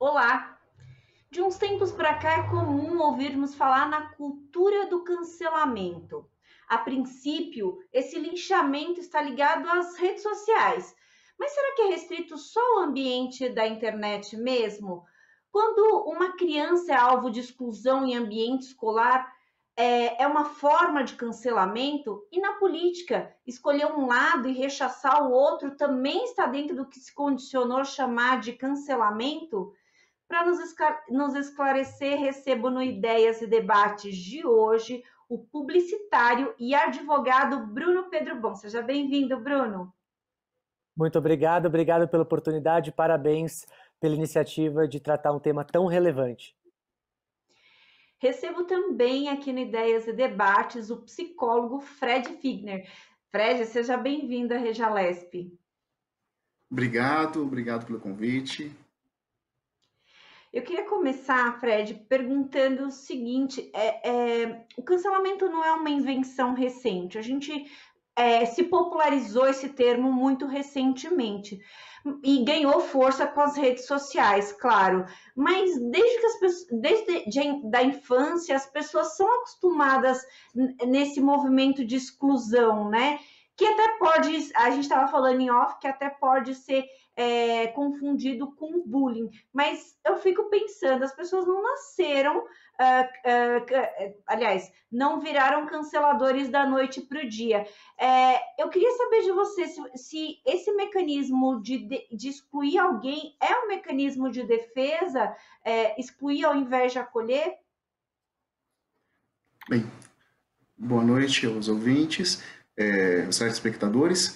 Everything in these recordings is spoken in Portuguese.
Olá! De uns tempos para cá é comum ouvirmos falar na cultura do cancelamento. A princípio, esse linchamento está ligado às redes sociais. Mas será que é restrito só ao ambiente da internet mesmo? Quando uma criança é alvo de exclusão em ambiente escolar, é uma forma de cancelamento? E na política, escolher um lado e rechaçar o outro também está dentro do que se condicionou chamar de cancelamento? Para nos esclarecer, recebo no Ideias e Debates de hoje o publicitário e advogado Bruno Pedro Bom. Seja bem-vindo, Bruno. Muito obrigado, obrigado pela oportunidade, parabéns pela iniciativa de tratar um tema tão relevante. Recebo também aqui no Ideias e Debates o psicólogo Fred Figner. Fred, seja bem-vindo à Rejalesp. Obrigado pelo convite. Eu queria começar, Fred, perguntando o seguinte: o cancelamento não é uma invenção recente. A gente se popularizou esse termo muito recentemente e ganhou força com as redes sociais, claro. Mas desde que da infância as pessoas são acostumadas nesse movimento de exclusão, né? Que até pode, a gente estava falando em off, que até pode ser confundido com bullying. Mas eu fico pensando, as pessoas não nasceram, aliás, não viraram canceladores da noite para o dia. Eu queria saber de você se esse mecanismo de excluir alguém é um mecanismo de defesa, excluir ao invés de acolher? Bem, boa noite aos ouvintes, aos telespectadores.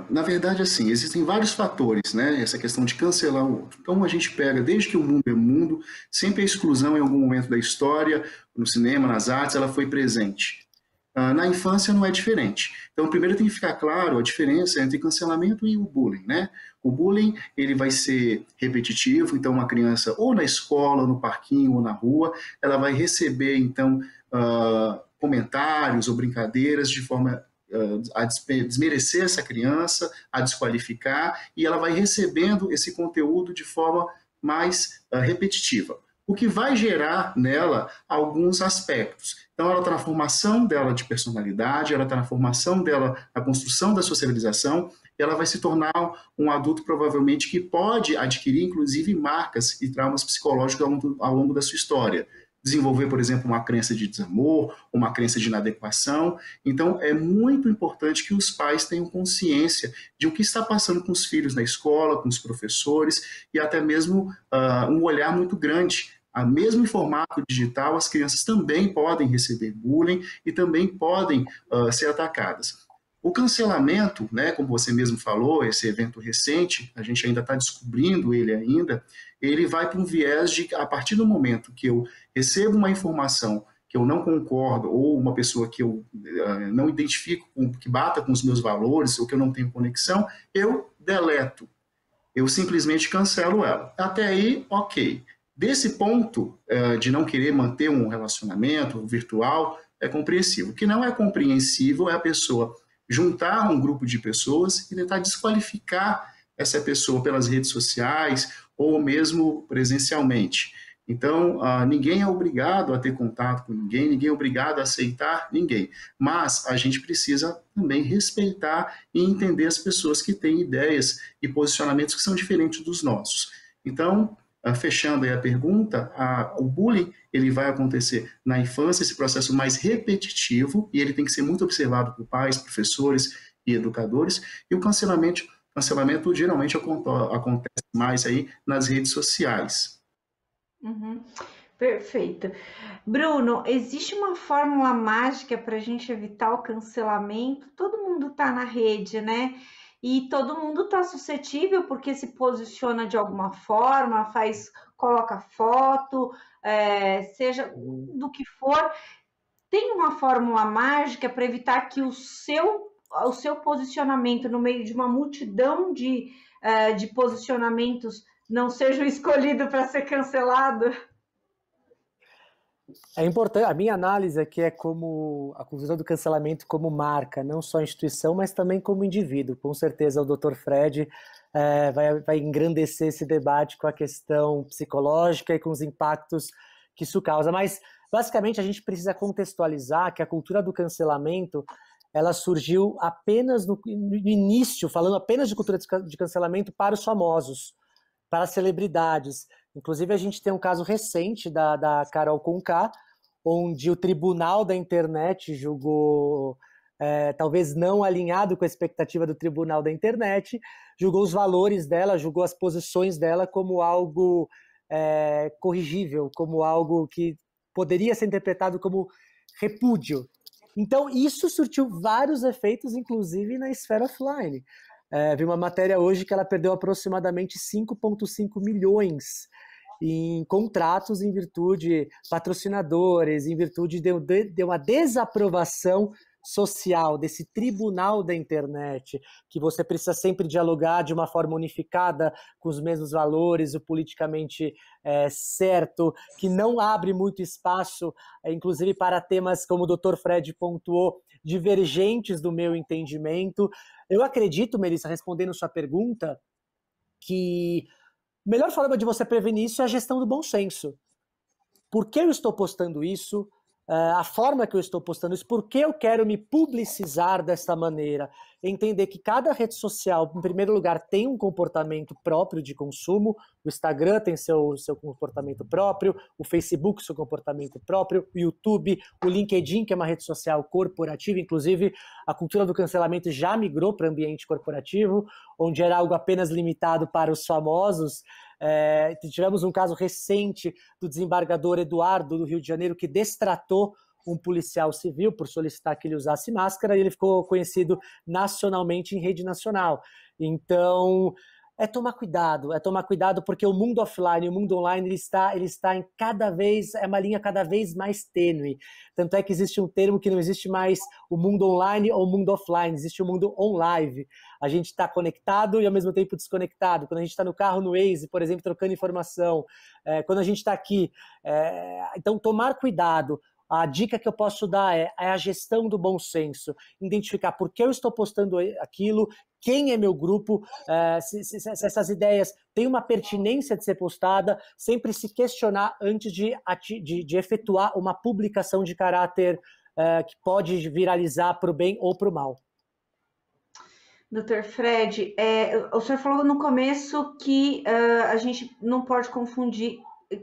Na verdade, assim, existem vários fatores, né? Essa questão de cancelar o outro. Então, a gente pega, desde que o mundo é mundo, sempre a exclusão em algum momento da história, no cinema, nas artes, ela foi presente. Na infância não é diferente. Então, primeiro tem que ficar claro a diferença entre cancelamento e o bullying, né? O bullying, ele vai ser repetitivo, então uma criança, ou na escola, no parquinho, ou na rua, ela vai receber, então, comentários ou brincadeiras de forma a desmerecer essa criança, a desqualificar, e ela vai recebendo esse conteúdo de forma mais repetitiva, o que vai gerar nela alguns aspectos. Então, ela está na formação dela de personalidade, ela está na formação dela, na construção da socialização, e ela vai se tornar um adulto, provavelmente, que pode adquirir, inclusive, marcas e traumas psicológicos ao longo da sua história. Desenvolver, por exemplo, uma crença de desamor, uma crença de inadequação. Então, é muito importante que os pais tenham consciência de o que está passando com os filhos na escola, com os professores, e até mesmo um olhar muito grande. Mesmo em formato digital, as crianças também podem receber bullying e também podem ser atacadas. O cancelamento, né, como você mesmo falou, esse evento recente, a gente ainda está descobrindo ele ainda, ele vai para um viés de, a partir do momento que eu recebo uma informação que eu não concordo, ou uma pessoa que eu não identifico, que bata com os meus valores, ou que eu não tenho conexão, eu deleto. Eu simplesmente cancelo ela. Até aí, ok. Desse ponto de não querer manter um relacionamento virtual, é compreensível. O que não é compreensível é a pessoa juntar um grupo de pessoas e tentar desqualificar essa pessoa pelas redes sociais ou mesmo presencialmente. Então, ninguém é obrigado a ter contato com ninguém, ninguém é obrigado a aceitar ninguém. Mas a gente precisa também respeitar e entender as pessoas que têm ideias e posicionamentos que são diferentes dos nossos. Então, fechando aí a pergunta, o bullying ele vai acontecer na infância, esse processo mais repetitivo, e ele tem que ser muito observado por pais, professores e educadores, e o cancelamento geralmente acontece mais aí nas redes sociais. Uhum. Perfeito. Bruno, existe uma fórmula mágica para a gente evitar o cancelamento? Todo mundo está na rede, né? E todo mundo está suscetível porque se posiciona de alguma forma, coloca foto, seja do que for. Tem uma fórmula mágica para evitar que o seu posicionamento no meio de uma multidão de posicionamentos não seja escolhido para ser cancelado? É importante, a minha análise aqui é como a cultura do cancelamento como marca, não só a instituição, mas também como indivíduo. Com certeza o Dr. Fred vai engrandecer esse debate com a questão psicológica e com os impactos que isso causa. Mas, basicamente, a gente precisa contextualizar que a cultura do cancelamento ela surgiu apenas no início, falando apenas de cultura de cancelamento para os famosos, para as celebridades. Inclusive, a gente tem um caso recente da Carol Conká, onde o tribunal da internet julgou, talvez não alinhado com a expectativa do tribunal da internet, julgou os valores dela, julgou as posições dela como algo corrigível, como algo que poderia ser interpretado como repúdio. Então, isso surtiu vários efeitos, inclusive na esfera offline. Vi uma matéria hoje que ela perdeu aproximadamente 5,5 milhões em contratos em virtude de patrocinadores, em virtude de uma desaprovação social desse tribunal da internet, que você precisa sempre dialogar de uma forma unificada, com os mesmos valores, o politicamente certo, que não abre muito espaço, inclusive para temas como o Dr. Fred pontuou, divergentes do meu entendimento. Eu acredito, Melissa, respondendo sua pergunta, que a melhor forma de você prevenir isso é a gestão do bom senso. Por que eu estou postando isso? A forma que eu estou postando isso, por que eu quero me publicizar dessa maneira? Entender que cada rede social, em primeiro lugar, tem um comportamento próprio de consumo, o Instagram tem seu comportamento próprio, o Facebook seu comportamento próprio, o YouTube, o LinkedIn, que é uma rede social corporativa, inclusive a cultura do cancelamento já migrou para o ambiente corporativo, onde era algo apenas limitado para os famosos. Tivemos um caso recente do desembargador Eduardo, do Rio de Janeiro, que destratou um policial civil por solicitar que ele usasse máscara e ele ficou conhecido nacionalmente em rede nacional. Então, é tomar cuidado porque o mundo offline e o mundo online ele está em é uma linha cada vez mais tênue. Tanto é que existe um termo que não existe mais o mundo online ou o mundo offline, existe o mundo on-live. A gente está conectado e ao mesmo tempo desconectado. Quando a gente está no carro, no Waze, por exemplo, trocando informação, quando a gente está aqui. Então, tomar cuidado. A dica que eu posso dar é a gestão do bom senso, identificar por que eu estou postando aquilo, quem é meu grupo, se essas ideias têm uma pertinência de ser postada, sempre se questionar antes de efetuar uma publicação de caráter que pode viralizar para o bem ou para o mal. Dr. Fred, o senhor falou no começo que a gente não pode confundir,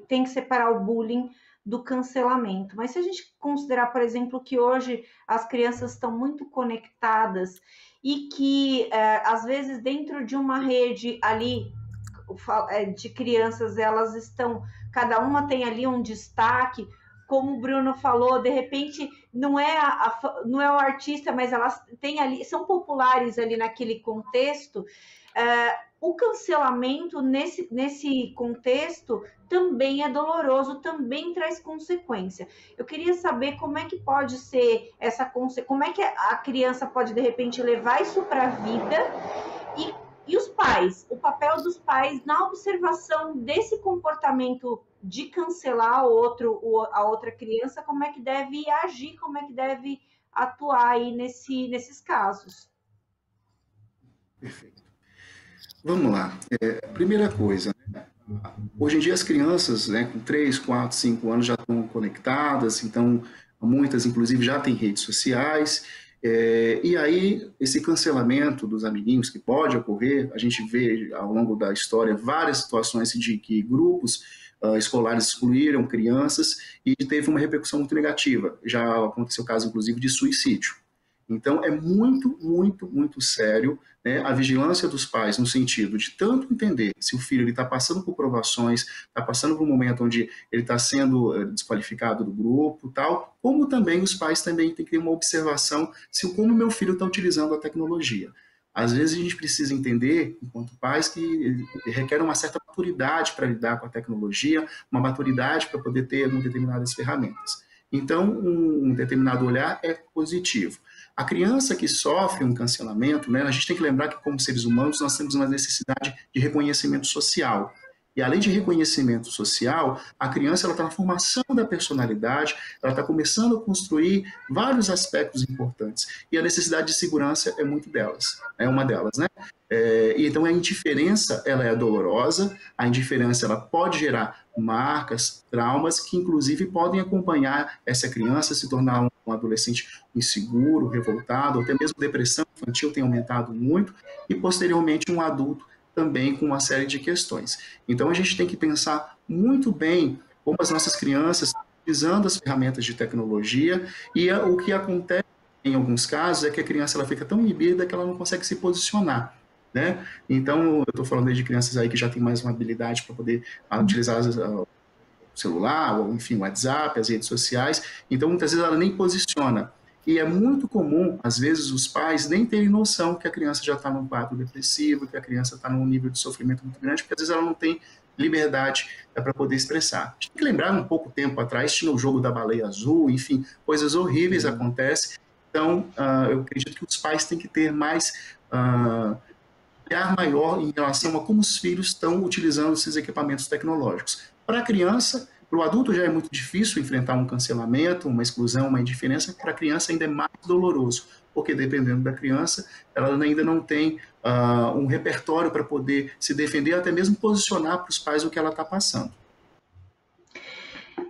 tem que separar o bullying do cancelamento. Mas se a gente considerar, por exemplo, que hoje as crianças estão muito conectadas e que, às vezes, dentro de uma rede ali de crianças, elas estão, cada uma tem ali um destaque, como o Bruno falou, de repente não é o artista, mas elas têm ali, são populares ali naquele contexto. O cancelamento nesse contexto também é doloroso, também traz consequência. Eu queria saber como é que pode ser essa consequência, como é que a criança pode, de repente, levar isso para a vida e os pais, o papel dos pais na observação desse comportamento de cancelar a outra criança, como é que deve agir, como é que deve atuar aí nesses casos. Perfeito. Vamos lá. Primeira coisa, né? Hoje em dia as crianças, né, com 3, 4, 5 anos já estão conectadas, então muitas inclusive já têm redes sociais, e aí esse cancelamento dos amiguinhos que pode ocorrer, a gente vê ao longo da história várias situações de que grupos escolares excluíram crianças e teve uma repercussão muito negativa. Já aconteceu o caso inclusive de suicídio. Então, é muito, muito, muito sério, né, a vigilância dos pais no sentido de tanto entender se o filho está passando por provações, está passando por um momento onde ele está sendo desqualificado do grupo, tal, como também os pais também têm que ter uma observação se como meu filho está utilizando a tecnologia. Às vezes a gente precisa entender, enquanto pais, que requer uma certa maturidade para lidar com a tecnologia, uma maturidade para poder ter determinadas ferramentas. Então, um determinado olhar é positivo. A criança que sofre um cancelamento, né, a gente tem que lembrar que, como seres humanos, nós temos uma necessidade de reconhecimento social. E além de reconhecimento social, a criança está na formação da personalidade, ela está começando a construir vários aspectos importantes. E a necessidade de segurança é muito delas, é uma delas, né? E então a indiferença ela é dolorosa, a indiferença ela pode gerar marcas, traumas que inclusive podem acompanhar essa criança, se tornar um adolescente inseguro, revoltado, ou até mesmo depressão infantil tem aumentado muito, e posteriormente um adulto também com uma série de questões. Então a gente tem que pensar muito bem como as nossas crianças estão utilizando as ferramentas de tecnologia, e o que acontece em alguns casos é que a criança ela fica tão inibida que ela não consegue se posicionar, né? Então, eu estou falando aí de crianças aí que já têm mais uma habilidade para poder utilizar o celular, ou enfim, o WhatsApp, as redes sociais, então muitas vezes ela nem posiciona. E é muito comum, às vezes, os pais nem terem noção que a criança já está num quadro depressivo, que a criança está num nível de sofrimento muito grande, porque às vezes ela não tem liberdade para poder expressar. A gente tem que lembrar, um pouco tempo atrás, tinha o jogo da baleia azul, enfim, coisas horríveis acontecem. Então, eu acredito que os pais têm que ter mais olhar maior em relação a como os filhos estão utilizando esses equipamentos tecnológicos. Para a criança, para o adulto já é muito difícil enfrentar um cancelamento, uma exclusão, uma indiferença, para a criança ainda é mais doloroso, porque dependendo da criança, ela ainda não tem um repertório para poder se defender, até mesmo posicionar para os pais o que ela está passando.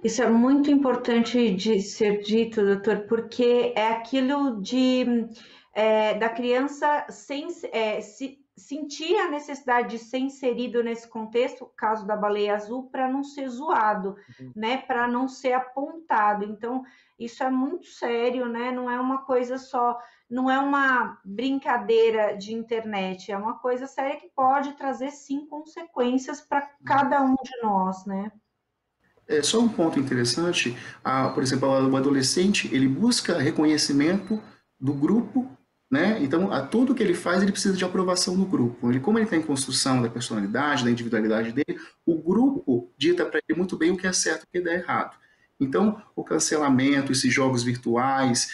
Isso é muito importante de ser dito, doutor, porque é aquilo da criança sentir a necessidade de ser inserido nesse contexto, caso da baleia azul, para não ser zoado, né? Para não ser apontado. Então, isso é muito sério, né? Não é uma coisa só, não é uma brincadeira de internet, é uma coisa séria que pode trazer, sim, consequências para cada um de nós, né? Só um ponto interessante, por exemplo, o adolescente, ele busca reconhecimento do grupo, né? Então, a tudo que ele faz, ele precisa de aprovação do grupo. Como ele está em construção da personalidade, da individualidade dele, o grupo dita para ele muito bem o que é certo e o que é errado. Então, o cancelamento, esses jogos virtuais,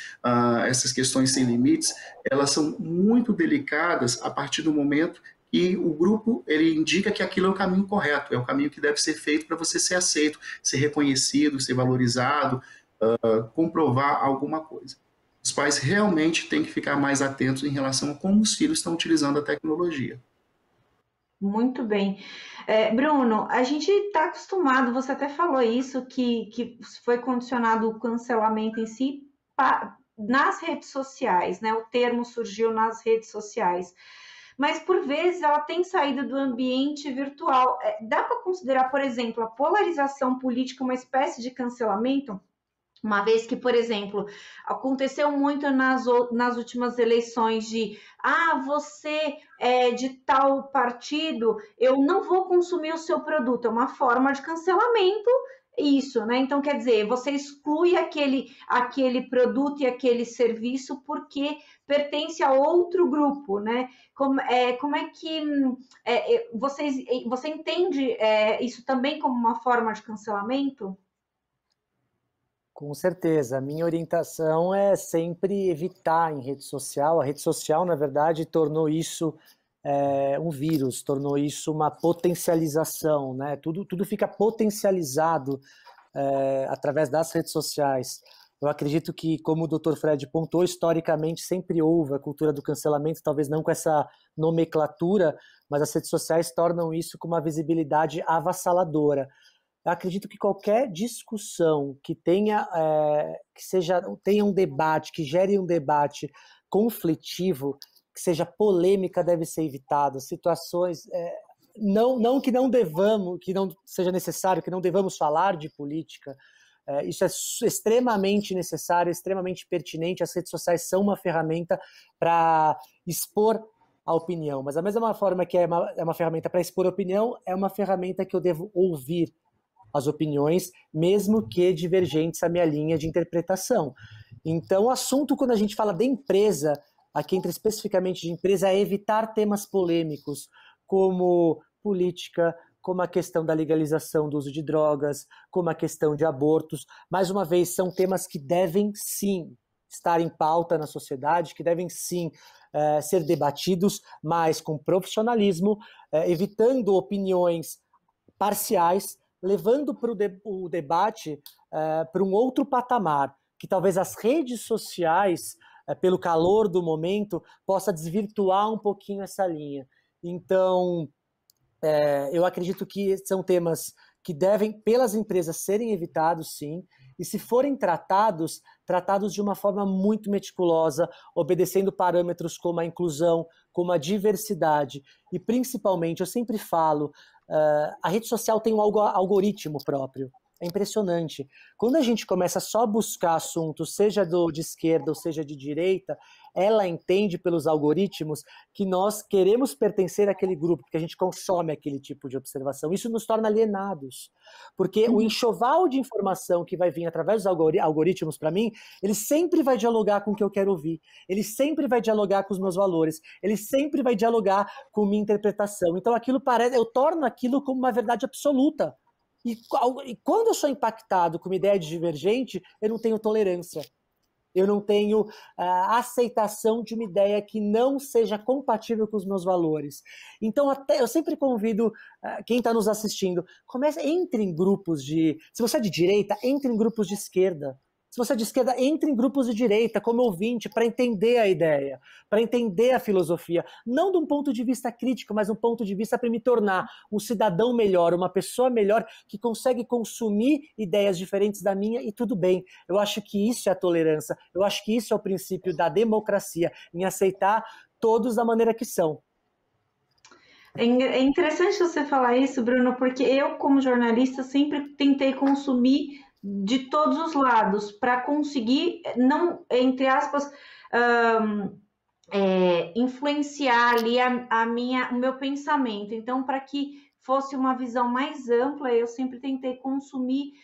essas questões sem limites, elas são muito delicadas a partir do momento e o grupo ele indica que aquilo é o caminho correto, é o caminho que deve ser feito para você ser aceito, ser reconhecido, ser valorizado, comprovar alguma coisa. Os pais realmente têm que ficar mais atentos em relação a como os filhos estão utilizando a tecnologia. Muito bem. Bruno, a gente está acostumado, você até falou isso, que foi condicionado o cancelamento em si nas redes sociais, né? O termo surgiu nas redes sociais. Mas, por vezes, ela tem saído do ambiente virtual. Dá para considerar, por exemplo, a polarização política uma espécie de cancelamento? Uma vez que, por exemplo, aconteceu muito nas últimas eleições de você é de tal partido, eu não vou consumir o seu produto. É uma forma de cancelamento isso, né? Então, quer dizer, você exclui aquele produto e aquele serviço porque pertence a outro grupo, né? Como é que você entende isso também como uma forma de cancelamento? Com certeza. A minha orientação é sempre evitar em rede social. A rede social, na verdade, tornou isso um vírus, tornou isso uma potencialização, né? Tudo fica potencializado através das redes sociais. Eu acredito que, como o Dr. Fred pontuou, historicamente sempre houve a cultura do cancelamento, talvez não com essa nomenclatura, mas as redes sociais tornam isso com uma visibilidade avassaladora. Eu acredito que qualquer discussão que tenha um debate, que gere um debate conflitivo, que seja polêmica, deve ser evitado. Situações não que não devamos, que não seja necessário, que não devamos falar de política. Isso é extremamente necessário, extremamente pertinente. As redes sociais são uma ferramenta para expor a opinião, mas da mesma forma que é uma ferramenta para expor a opinião, é uma ferramenta que eu devo ouvir as opiniões, mesmo que divergentes à minha linha de interpretação. Então, o assunto, quando a gente fala de empresa, aqui entra especificamente de empresa, é evitar temas polêmicos, como política, como a questão da legalização do uso de drogas, como a questão de abortos. Mais uma vez, são temas que devem, sim, estar em pauta na sociedade, que devem, sim, ser debatidos, mas com profissionalismo, evitando opiniões parciais, levando o debate para um outro patamar, que talvez as redes sociais, pelo calor do momento, possa desvirtuar um pouquinho essa linha. Então, eu acredito que são temas que devem, pelas empresas, serem evitados, sim, e se forem tratados de uma forma muito meticulosa, obedecendo parâmetros como a inclusão, como a diversidade, e principalmente, eu sempre falo, a rede social tem um algoritmo próprio. É impressionante. Quando a gente começa só a buscar assuntos, seja de esquerda ou seja de direita, ela entende pelos algoritmos que nós queremos pertencer àquele grupo, porque a gente consome aquele tipo de observação. Isso nos torna alienados, porque o enxoval de informação que vai vir através dos algoritmos para mim, ele sempre vai dialogar com o que eu quero ouvir, ele sempre vai dialogar com os meus valores, ele sempre vai dialogar com minha interpretação. Então eu torno aquilo como uma verdade absoluta. E quando eu sou impactado com uma ideia divergente, eu não tenho tolerância. Eu não tenho aceitação de uma ideia que não seja compatível com os meus valores. Então, eu sempre convido quem está nos assistindo, entre em grupos se você é de direita, entre em grupos de esquerda. Se você é de esquerda, entre em grupos de direita, como ouvinte, para entender a ideia, para entender a filosofia. Não de um ponto de vista crítico, mas um ponto de vista para me tornar um cidadão melhor, uma pessoa melhor, que consegue consumir ideias diferentes da minha, e tudo bem. Eu acho que isso é a tolerância, eu acho que isso é o princípio da democracia, em aceitar todos da maneira que são. É interessante você falar isso, Bruno, porque eu, como jornalista, sempre tentei consumir de todos os lados, para conseguir, não, entre aspas, influenciar ali o meu pensamento. Então, para que fosse uma visão mais ampla, eu sempre tentei consumir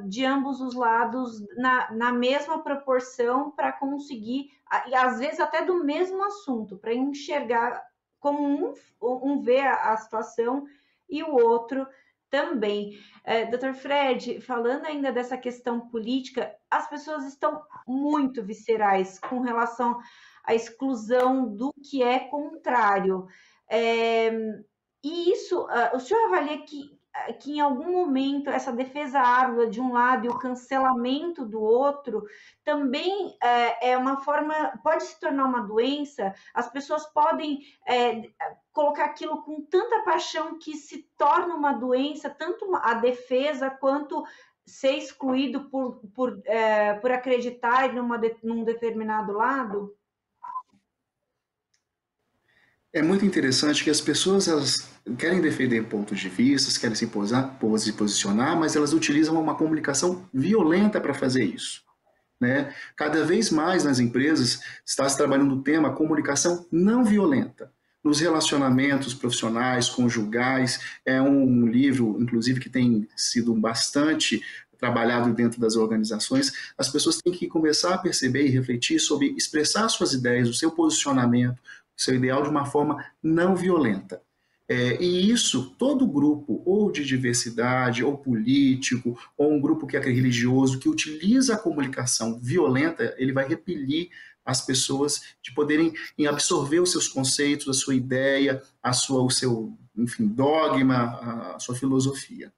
de ambos os lados na mesma proporção, para conseguir, e às vezes até do mesmo assunto, para enxergar como um vê a situação e o outro também. Dr. Fred, falando ainda dessa questão política, as pessoas estão muito viscerais com relação à exclusão do que é contrário. E isso, o senhor avalia que em algum momento essa defesa árdua de um lado e o cancelamento do outro também é uma forma, pode se tornar uma doença? As pessoas podem colocar aquilo com tanta paixão que se torna uma doença, tanto a defesa quanto ser excluído por acreditar num determinado lado? É muito interessante que as pessoas elas querem defender pontos de vista, querem se posicionar, mas elas utilizam uma comunicação violenta para fazer isso. Né? Cada vez mais nas empresas está se trabalhando o tema comunicação não violenta. Nos relacionamentos profissionais, conjugais, é um livro, inclusive, que tem sido bastante trabalhado dentro das organizações. As pessoas têm que começar a perceber e refletir sobre expressar suas ideias, o seu posicionamento, seu ideal de uma forma não violenta. E isso, todo grupo, ou de diversidade, ou político, ou um grupo que é religioso, que utiliza a comunicação violenta, ele vai repelir as pessoas de poderem absorver os seus conceitos, a sua ideia, o seu, enfim, dogma, a sua filosofia.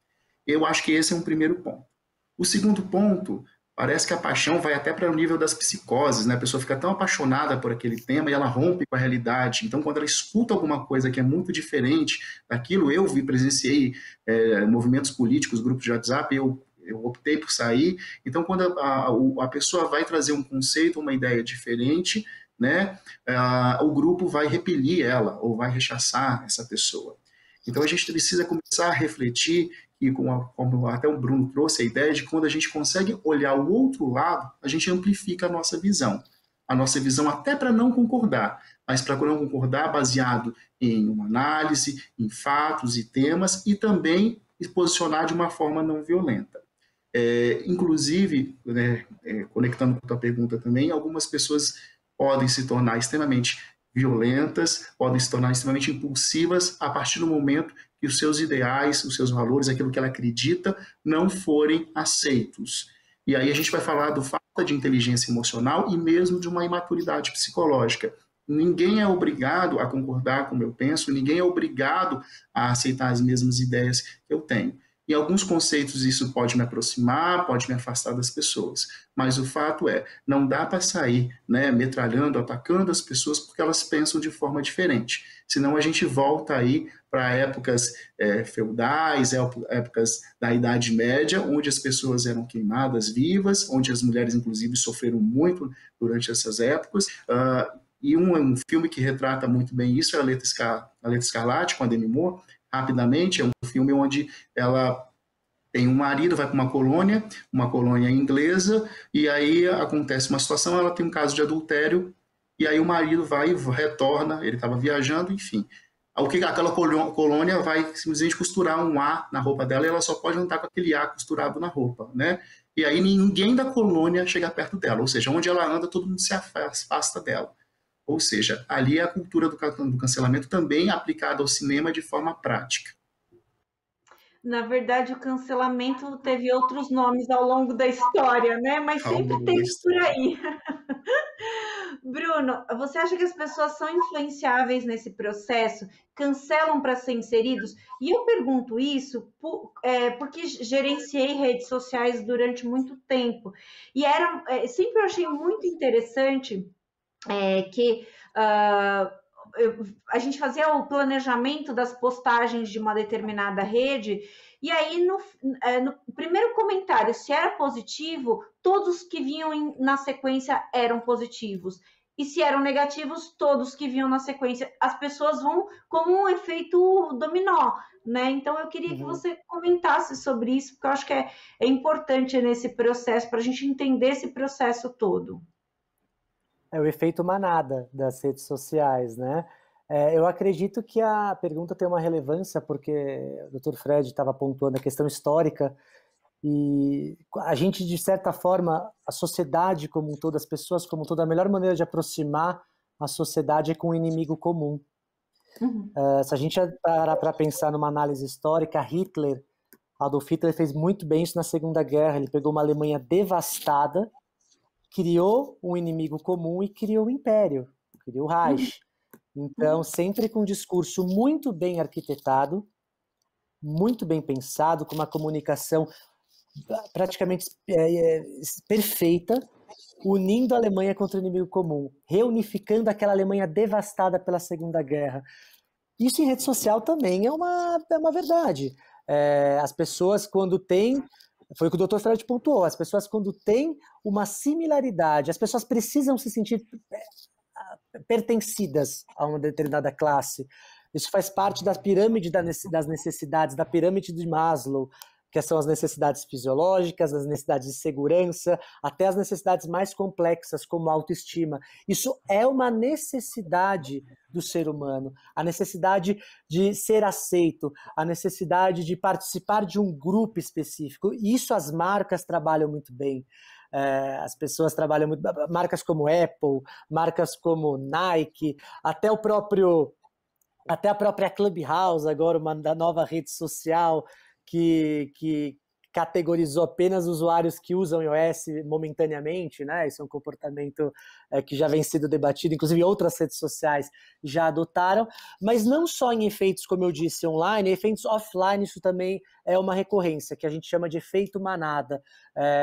Eu acho que esse é um primeiro ponto. O segundo ponto, parece que a paixão vai até para o nível das psicoses, né? A pessoa fica tão apaixonada por aquele tema e ela rompe com a realidade. Então, quando ela escuta alguma coisa que é muito diferente daquilo, presenciei movimentos políticos, grupos de WhatsApp, eu optei por sair. Então, quando a pessoa vai trazer um conceito, uma ideia diferente, né? O grupo vai repelir ela ou vai rechaçar essa pessoa. Então, a gente precisa começar a refletir e como até o Bruno trouxe a ideia de que quando a gente consegue olhar o outro lado, a gente amplifica a nossa visão. A nossa visão até para não concordar, mas para não concordar baseado em uma análise, em fatos e temas, e também se posicionar de uma forma não violenta. Inclusive, né, conectando com a tua pergunta também, algumas pessoas podem se tornar extremamente violentas, podem se tornar extremamente impulsivas a partir do momento que os seus ideais, os seus valores, aquilo que ela acredita, não forem aceitos. E aí a gente vai falar do falta de inteligência emocional e mesmo de uma imaturidade psicológica. Ninguém é obrigado a concordar com o que eu penso, ninguém é obrigado a aceitar as mesmas ideias que eu tenho. Em alguns conceitos isso pode me aproximar, pode me afastar das pessoas, mas o fato é, não dá para sair, né, metralhando, atacando as pessoas porque elas pensam de forma diferente. Senão a gente volta aí para épocas feudais, épocas da Idade Média, onde as pessoas eram queimadas vivas, onde as mulheres inclusive sofreram muito durante essas épocas. E um filme que retrata muito bem isso é A Letra Escarlate, com a Demi Moore. Rapidamente, é um filme onde ela tem um marido, vai para uma colônia inglesa, e aí acontece uma situação, ela tem um caso de adultério, e aí o marido vai e retorna, ele estava viajando, enfim. Aquela colônia vai simplesmente costurar um A na roupa dela, e ela só pode andar com aquele A costurado na roupa, né? E aí ninguém da colônia chega perto dela, ou seja, onde ela anda, todo mundo se afasta dela. Ou seja, ali é a cultura do cancelamento também aplicada ao cinema de forma prática. Na verdade, o cancelamento teve outros nomes ao longo da história, né? Mas sempre tem por aí. Bruno, você acha que as pessoas são influenciáveis nesse processo? Cancelam para ser inseridos? E eu pergunto isso porque gerenciei redes sociais durante muito tempo. E sempre eu achei muito interessante que a gente fazia o planejamento das postagens de uma determinada rede, e aí no primeiro comentário, se era positivo, todos que vinham na sequência eram positivos. E se eram negativos, todos que vinham na sequência. As pessoas vão como um efeito dominó, né? Então eu queria que você comentasse sobre isso, porque eu acho que é importante nesse processo, para a gente entender esse processo todo. É o efeito manada das redes sociais, né? Eu acredito que a pergunta tem uma relevância, porque o Dr. Fred estava pontuando a questão histórica, e a gente, de certa forma, a sociedade como um todo, as pessoas como um todo, a melhor maneira de aproximar a sociedade é com um inimigo comum. Se a gente parar para pensar numa análise histórica, Adolf Hitler fez muito bem isso na Segunda Guerra. Ele pegou uma Alemanha devastada, criou um inimigo comum e criou o Império, criou o Reich. Então, sempre com um discurso muito bem arquitetado, muito bem pensado, com uma comunicação praticamente perfeita, unindo a Alemanha contra o inimigo comum, reunificando aquela Alemanha devastada pela Segunda Guerra. Isso em rede social também é uma verdade. As pessoas, quando têm... Foi o que o Dr. Fred pontuou. As pessoas, quando têm uma similaridade, as pessoas precisam se sentir pertencidas a uma determinada classe. Isso faz parte da pirâmide das necessidades, da pirâmide de Maslow, que são as necessidades fisiológicas, as necessidades de segurança, até as necessidades mais complexas, como a autoestima. Isso é uma necessidade do ser humano, a necessidade de ser aceito, a necessidade de participar de um grupo específico. E isso as marcas trabalham muito bem. As pessoas trabalham muito, marcas como Apple, marcas como Nike, até a própria Clubhouse, agora uma nova rede social que categorizou apenas usuários que usam iOS momentaneamente, né? Isso é um comportamento que já vem sendo debatido, inclusive outras redes sociais já adotaram, mas não só em efeitos, como eu disse, online, efeitos offline, isso também é uma recorrência, que a gente chama de efeito manada,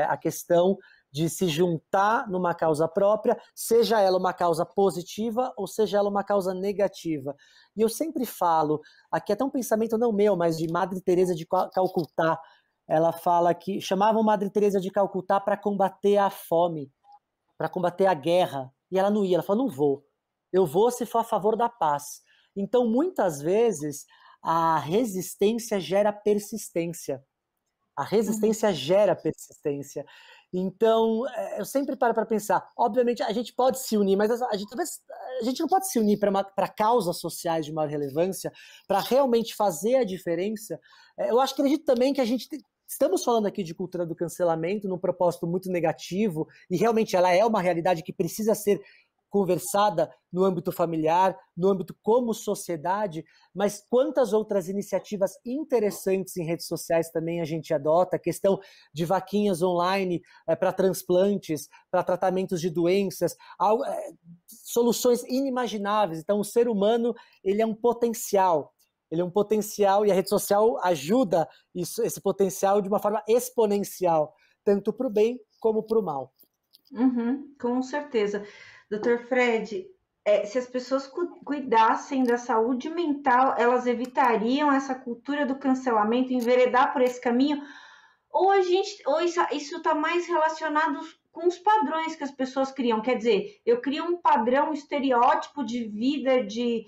a questão de se juntar numa causa própria, seja ela uma causa positiva ou seja ela uma causa negativa. E eu sempre falo, aqui é até um pensamento não meu, mas de Madre Teresa de Calcutá. Ela fala que chamavam Madre Teresa de Calcutá para combater a fome, para combater a guerra, e ela não ia, ela falou, não vou, eu vou se for a favor da paz. Então, muitas vezes, a resistência gera persistência. A resistência gera persistência. Então, eu sempre paro para pensar, obviamente a gente pode se unir, mas a gente não pode se unir para causas sociais de maior relevância, para realmente fazer a diferença. Eu acredito também que estamos falando aqui de cultura do cancelamento num propósito muito negativo, e realmente ela é uma realidade que precisa ser conversada no âmbito familiar, no âmbito como sociedade, mas quantas outras iniciativas interessantes em redes sociais também a gente adota, a questão de vaquinhas online para transplantes, para tratamentos de doenças, soluções inimagináveis. Então, o ser humano, ele é um potencial. Ele é um potencial e a rede social ajuda esse potencial de uma forma exponencial, tanto para o bem como para o mal. Com certeza. Doutor Fred, se as pessoas cuidassem da saúde mental, elas evitariam essa cultura do cancelamento, enveredar por esse caminho? Ou isso está mais relacionado com os padrões que as pessoas criam? Quer dizer, eu crio um padrão, um estereótipo de vida, de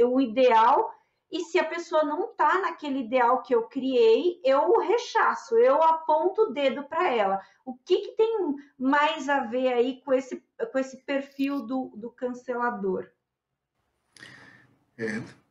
um ideal, e se a pessoa não está naquele ideal que eu criei, eu rechaço, eu aponto o dedo para ela. O que tem mais a ver aí com esse perfil do cancelador?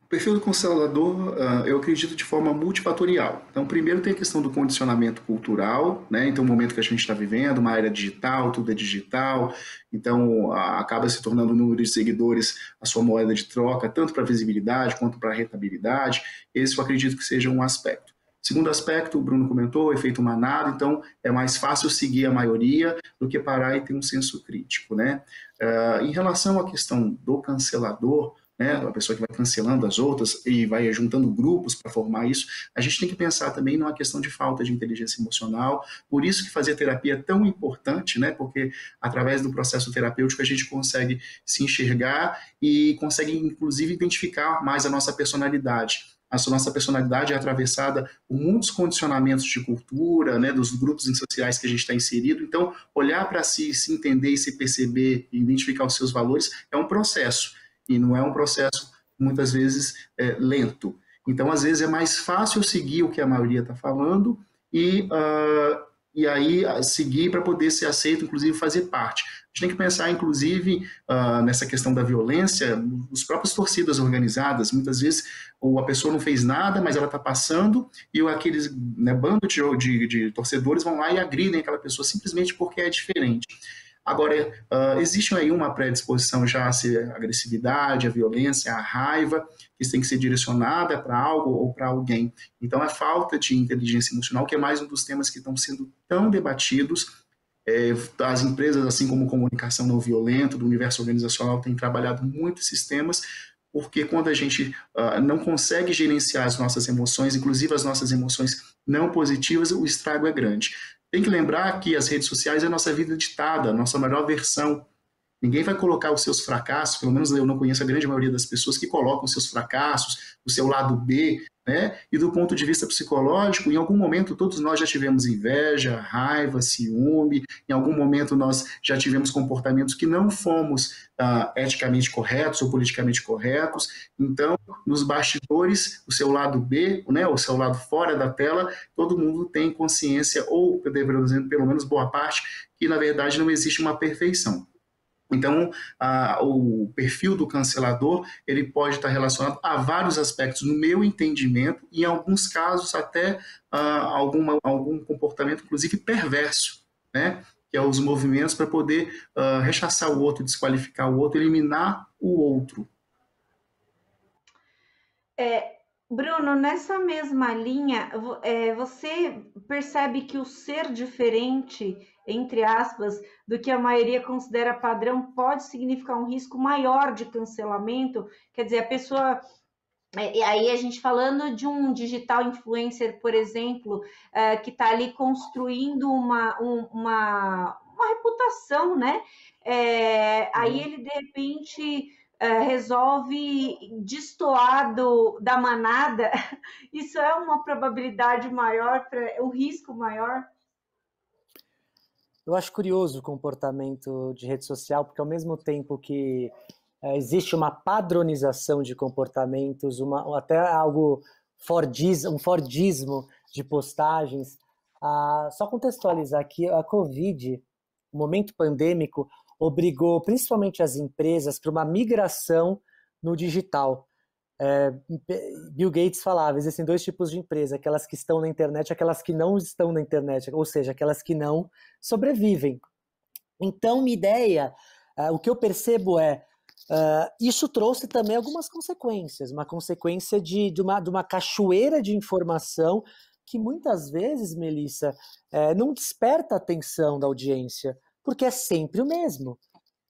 O perfil do cancelador, eu acredito de forma multifatorial. Então, primeiro tem a questão do condicionamento cultural, né? Então, o momento que a gente está vivendo, uma era digital, tudo é digital, então acaba se tornando o número de seguidores a sua moeda de troca, tanto para visibilidade quanto para rentabilidade. Esse eu acredito que seja um aspecto. Segundo aspecto, o Bruno comentou, o efeito manada, então é mais fácil seguir a maioria do que parar e ter um senso crítico, né? Em relação à questão do cancelador, né, a pessoa que vai cancelando as outras e vai juntando grupos para formar isso, a gente tem que pensar também numa questão de falta de inteligência emocional, por isso que fazer terapia é tão importante, né, porque através do processo terapêutico a gente consegue se enxergar e consegue inclusive identificar mais a nossa personalidade. A nossa personalidade é atravessada por muitos condicionamentos de cultura, né, dos grupos sociais que a gente está inserido, então olhar para si, se entender e se perceber e identificar os seus valores é um processo. E não é um processo, muitas vezes, lento. Então, às vezes, é mais fácil seguir o que a maioria está falando e aí seguir para poder ser aceito, inclusive fazer parte. A gente tem que pensar, inclusive, nessa questão da violência, os próprios torcidas organizadas, muitas vezes a pessoa não fez nada, mas ela está passando e aqueles bando de torcedores vão lá e agridem aquela pessoa simplesmente porque é diferente. Agora, existe aí uma predisposição já a ser a agressividade, a violência, a raiva, que isso tem que ser direcionada para algo ou para alguém. Então, a falta de inteligência emocional, que é mais um dos temas que estão sendo tão debatidos. As empresas, assim como comunicação não violenta, do universo organizacional, têm trabalhado muito esses temas, porque quando a gente não consegue gerenciar as nossas emoções, inclusive as nossas emoções não positivas, o estrago é grande. Tem que lembrar que as redes sociais é a nossa vida ditada, a nossa melhor versão. Ninguém vai colocar os seus fracassos, pelo menos eu não conheço a grande maioria das pessoas que colocam os seus fracassos, o seu lado B, né? E do ponto de vista psicológico, em algum momento todos nós já tivemos inveja, raiva, ciúme, em algum momento nós já tivemos comportamentos que não fomos eticamente corretos ou politicamente corretos. Então, nos bastidores, o seu lado B, né, o seu lado fora da tela, todo mundo tem consciência, ou pelo menos boa parte, que na verdade não existe uma perfeição. Então, o perfil do cancelador, ele pode estar relacionado a vários aspectos, no meu entendimento, e em alguns casos até algum comportamento, inclusive perverso, né? Que é os movimentos para poder rechaçar o outro, desqualificar o outro, eliminar o outro. Bruno, nessa mesma linha, você percebe que o ser diferente, entre aspas, do que a maioria considera padrão, pode significar um risco maior de cancelamento? Quer dizer, a pessoa... E aí a gente falando de um digital influencer, por exemplo, que está ali construindo uma reputação, né? Aí ele, de repente... resolve destoar da manada, isso é uma probabilidade maior, um risco maior? Eu acho curioso o comportamento de rede social, porque ao mesmo tempo que existe uma padronização de comportamentos, até algo um Fordismo de postagens, só contextualizar aqui, a Covid, o momento pandêmico, obrigou principalmente as empresas para uma migração no digital. Bill Gates falava, existem dois tipos de empresa, aquelas que estão na internet e aquelas que não estão na internet, ou seja, aquelas que não sobrevivem. Então, minha ideia, o que eu percebo isso trouxe também algumas consequências, uma consequência de uma cachoeira de informação que muitas vezes, Melissa, não desperta a atenção da audiência, porque é sempre o mesmo.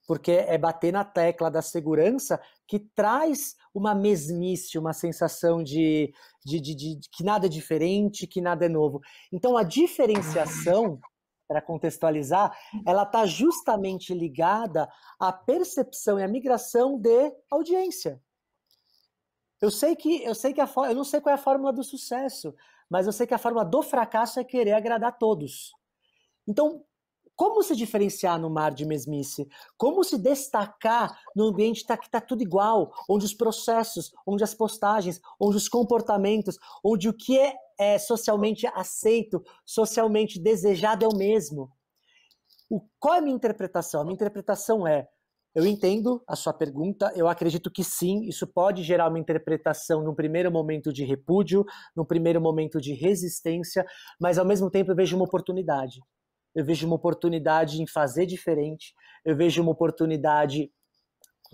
porque é bater na tecla da segurança que traz uma mesmice, uma sensação de que nada é diferente, que nada é novo. Então, a diferenciação, para contextualizar, ela está justamente ligada à percepção e à migração de audiência. Eu não sei qual é a fórmula do sucesso, mas eu sei que a fórmula do fracasso é querer agradar todos. Então, como se diferenciar no mar de mesmice? Como se destacar no ambiente que está tudo igual, onde os processos, onde as postagens, onde os comportamentos, onde o que é socialmente aceito, socialmente desejado é o mesmo? Qual é a minha interpretação? A minha interpretação é: eu entendo a sua pergunta, eu acredito que sim, isso pode gerar uma interpretação num primeiro momento de repúdio, num primeiro momento de resistência, mas ao mesmo tempo eu vejo uma oportunidade. Eu vejo uma oportunidade em fazer diferente, eu vejo uma oportunidade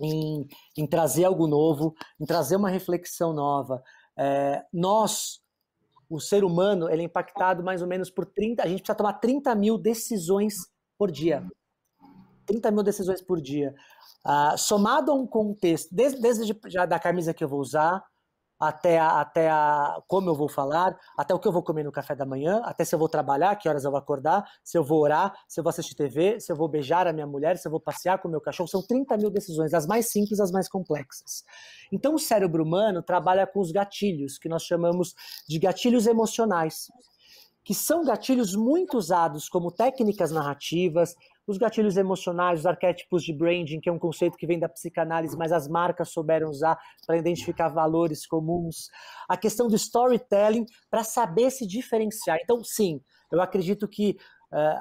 em trazer algo novo, em trazer uma reflexão nova. O ser humano, ele é impactado mais ou menos por 30, a gente precisa tomar 30 mil decisões por dia. 30 mil decisões por dia. Somado a um contexto, desde já da camisa que eu vou usar, até como eu vou falar, até o que eu vou comer no café da manhã, até se eu vou trabalhar, que horas eu vou acordar, se eu vou orar, se eu vou assistir TV, se eu vou beijar a minha mulher, se eu vou passear com o meu cachorro. São 30 mil decisões, as mais simples, as mais complexas. Então o cérebro humano trabalha com os gatilhos, que nós chamamos de gatilhos emocionais, que são gatilhos muito usados como técnicas narrativas, os gatilhos emocionais, os arquétipos de branding, que é um conceito que vem da psicanálise, mas as marcas souberam usar para identificar valores comuns. A questão do storytelling para saber se diferenciar. Então, sim, eu acredito que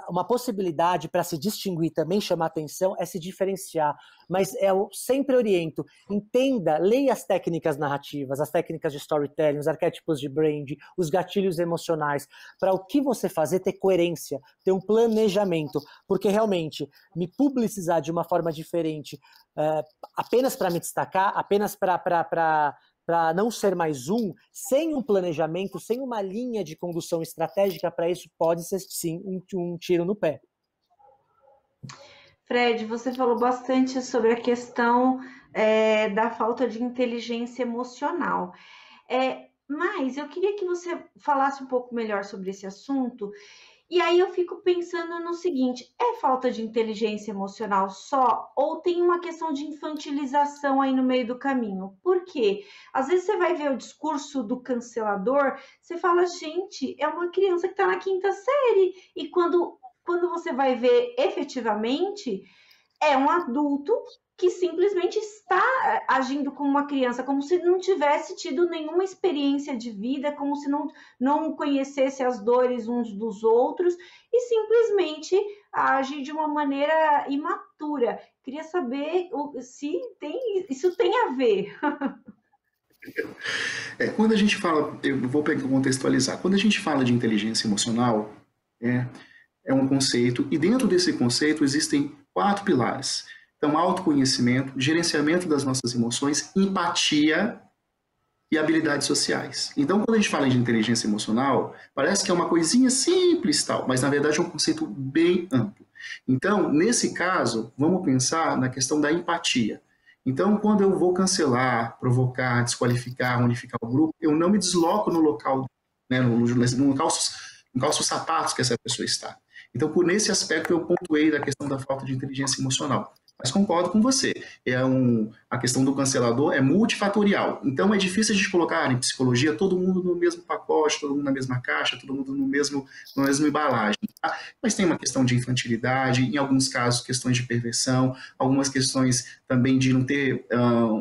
uma possibilidade para se distinguir, também chamar atenção, é se diferenciar. Mas eu sempre oriento, entenda, leia as técnicas narrativas, as técnicas de storytelling, os arquétipos de brand, os gatilhos emocionais, para o que você fazer ter coerência, ter um planejamento, porque realmente me publicizar de uma forma diferente, apenas para me destacar, apenas para não ser mais sem um planejamento, sem uma linha de condução estratégica para isso, pode ser sim um tiro no pé. Fred, você falou bastante sobre a questão da falta de inteligência emocional. Mas eu queria que você falasse um pouco melhor sobre esse assunto. E aí eu fico pensando no seguinte: é falta de inteligência emocional só ou tem uma questão de infantilização aí no meio do caminho? Por quê? Às vezes você vai ver o discurso do cancelador, você fala, gente, é uma criança que está na 5ª série. E quando você vai ver efetivamente, é um adulto que simplesmente está agindo como uma criança, como se não tivesse tido nenhuma experiência de vida, como se não conhecesse as dores uns dos outros e simplesmente age de uma maneira imatura. Queria saber se isso tem a ver. Quando a gente fala, eu vou contextualizar, quando a gente fala de inteligência emocional, é um conceito, e dentro desse conceito existem 4 pilares. Então, autoconhecimento, gerenciamento das nossas emoções, empatia e habilidades sociais. Então, quando a gente fala de inteligência emocional, parece que é uma coisinha simples, tal, mas na verdade é um conceito bem amplo. Então, nesse caso, vamos pensar na questão da empatia. Então, quando eu vou cancelar, provocar, desqualificar, unificar o grupo, eu não me desloco no local, né, não calço os sapatos que essa pessoa está. Então, por nesse aspecto, eu pontuei da questão da falta de inteligência emocional. Mas concordo com você, a questão do cancelador é multifatorial. Então é difícil a gente colocar em psicologia todo mundo no mesmo pacote, todo mundo na mesma caixa, todo mundo na mesma embalagem. Tá? Mas tem uma questão de infantilidade, em alguns casos questões de perversão, algumas questões também de não ter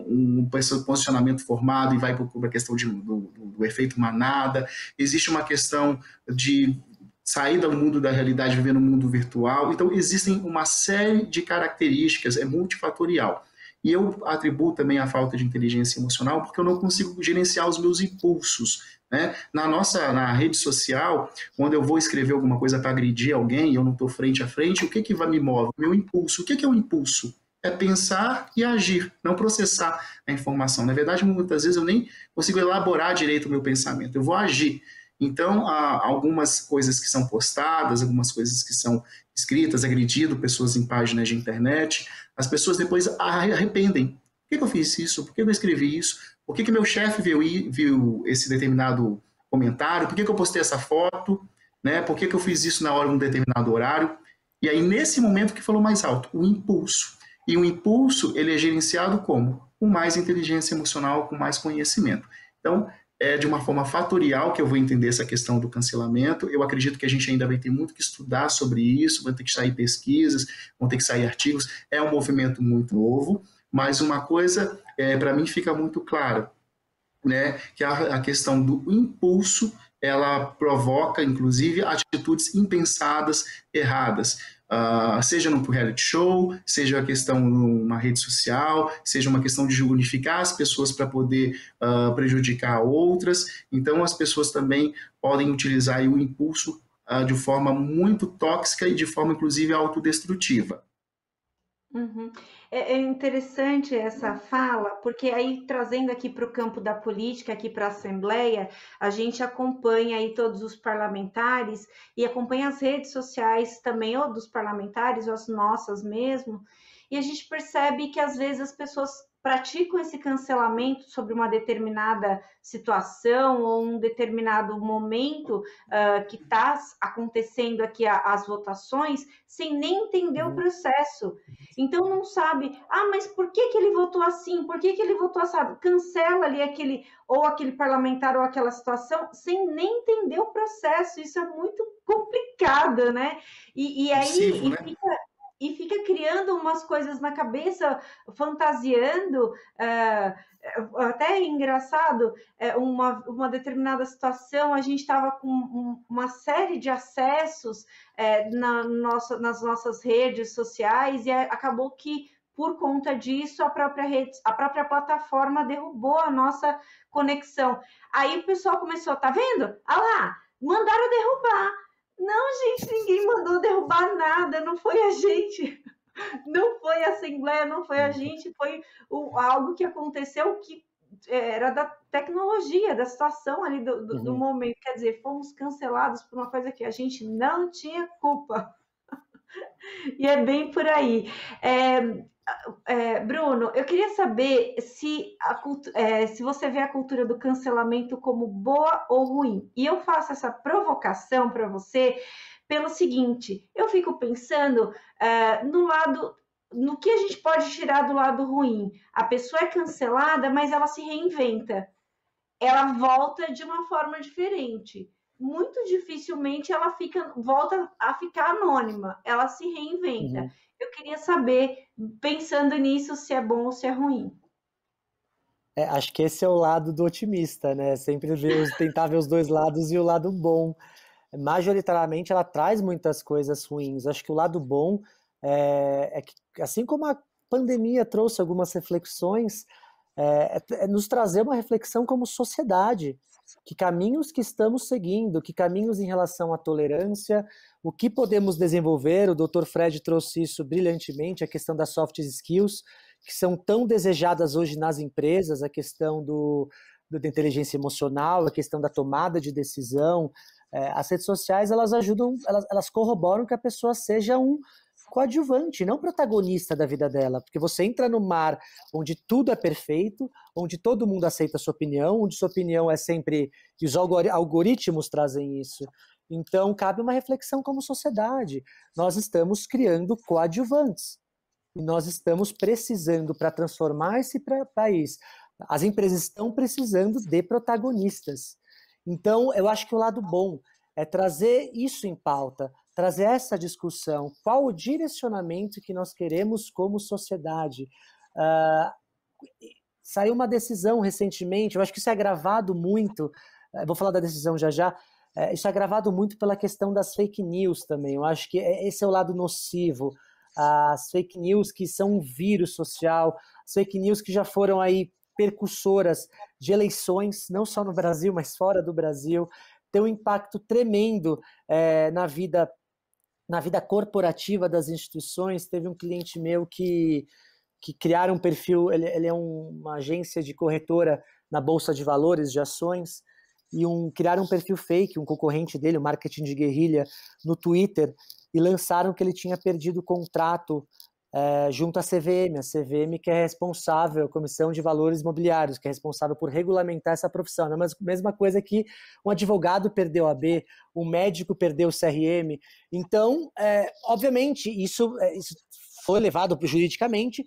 um posicionamento formado e vai para a questão do efeito manada. Existe uma questão de sair do mundo da realidade, viver no mundo virtual. Então, existem uma série de características, é multifatorial. E eu atribuo também a falta de inteligência emocional porque eu não consigo gerenciar os meus impulsos. Né? Na rede social, quando eu vou escrever alguma coisa para agredir alguém e eu não estou frente a frente, o que me move? O meu impulso. O que é o impulso? É pensar e agir, não processar a informação. Na verdade, muitas vezes eu nem consigo elaborar direito o meu pensamento, eu vou agir. Então, há algumas coisas que são postadas, algumas coisas que são escritas, agredindo pessoas em páginas de internet, as pessoas depois arrependem. Por que eu fiz isso? Por que eu escrevi isso? Por que meu chefe viu esse determinado comentário? Por que eu postei essa foto? Né? Por que eu fiz isso na hora de um determinado horário? E aí, nesse momento que falou mais alto, o impulso. E o impulso, ele é gerenciado como? Com mais inteligência emocional, com mais conhecimento. Então, é de uma forma fatorial que eu vou entender essa questão do cancelamento. Eu acredito que a gente ainda vai ter muito que estudar sobre isso, vai ter que sair pesquisas, vão ter que sair artigos. É um movimento muito novo, mas uma coisa, para mim, fica muito clara, né, que a questão do impulso, ela provoca, inclusive, atitudes impensadas, erradas. Seja num reality show, seja a questão numa rede social, seja uma questão de unificar as pessoas para poder prejudicar outras. Então, as pessoas também podem utilizar aí o impulso de forma muito tóxica e de forma, inclusive, autodestrutiva. Uhum. É interessante essa fala, porque aí trazendo aqui para o campo da política, aqui para a Assembleia, a gente acompanha aí todos os parlamentares e acompanha as redes sociais também, ou dos parlamentares, ou as nossas mesmo, e a gente percebe que às vezes as pessoas praticam esse cancelamento sobre uma determinada situação ou um determinado momento que está acontecendo aqui as votações, sem nem entender o processo. Então não sabe, mas por que ele votou assim? Por que ele votou assado? Cancela ali aquele parlamentar ou aquela situação sem nem entender o processo. Isso é muito complicado, né? E aí Né? fica criando umas coisas na cabeça, fantasiando, até é engraçado, uma determinada situação, a gente estava com uma série de acessos nas nossas redes sociais e acabou que, por conta disso, a própria plataforma derrubou a nossa conexão. Aí o pessoal começou, tá vendo? Ah lá, mandaram derrubar. Não, gente, ninguém mandou derrubar nada, não foi a gente, não foi a Assembleia, não foi a gente, foi algo que aconteceu que era da tecnologia, da situação ali do momento. Quer dizer, fomos cancelados por uma coisa que a gente não tinha culpa. E é bem por aí. Bruno, eu queria saber se você vê a cultura do cancelamento como boa ou ruim. E eu faço essa provocação para você pelo seguinte: eu fico pensando no que a gente pode tirar do lado ruim. A pessoa é cancelada, mas ela se reinventa. Ela volta de uma forma diferente. Muito dificilmente ela volta a ficar anônima, ela se reinventa. Eu queria saber, pensando nisso, se é bom ou se é ruim. Acho que esse é o lado do otimista, né? Sempre tentar ver os dois lados e o lado bom. Majoritariamente ela traz muitas coisas ruins. Acho que o lado bom é que, assim como a pandemia trouxe algumas reflexões, nos trazer uma reflexão como sociedade. Que caminhos que estamos seguindo, que caminhos em relação à tolerância, o que podemos desenvolver. O Dr. Fred trouxe isso brilhantemente, a questão das soft skills, que são tão desejadas hoje nas empresas, a questão da inteligência emocional, a questão da tomada de decisão. As redes sociais, elas ajudam, elas corroboram que a pessoa seja um coadjuvante, não protagonista da vida dela, porque você entra no mar onde tudo é perfeito, onde todo mundo aceita a sua opinião, onde sua opinião é sempre, e os algoritmos trazem isso. Então, cabe uma reflexão como sociedade. Nós estamos criando coadjuvantes, e nós estamos precisando, para transformar esse país, as empresas estão precisando de protagonistas. Então, eu acho que o lado bom é trazer isso em pauta, trazer essa discussão, qual o direcionamento que nós queremos como sociedade. Saiu uma decisão recentemente, eu acho que isso é agravado muito, vou falar da decisão já já, isso é agravado muito pela questão das fake news também, eu acho que esse é o lado nocivo, as fake news que são um vírus social, as fake news que já foram aí percussoras de eleições, não só no Brasil, mas fora do Brasil, tem um impacto tremendo na vida corporativa das instituições. Teve um cliente meu que criaram um perfil, ele é uma agência de corretora na Bolsa de Valores de ações, e criaram um perfil fake, um concorrente dele, o marketing de guerrilha, no Twitter, e lançaram que ele tinha perdido o contrato junto à CVM, a CVM que é responsável, a Comissão de Valores Imobiliários, que é responsável por regulamentar essa profissão. É a mesma coisa que um advogado perdeu a AB, um médico perdeu o CRM. Então, obviamente, isso foi levado juridicamente,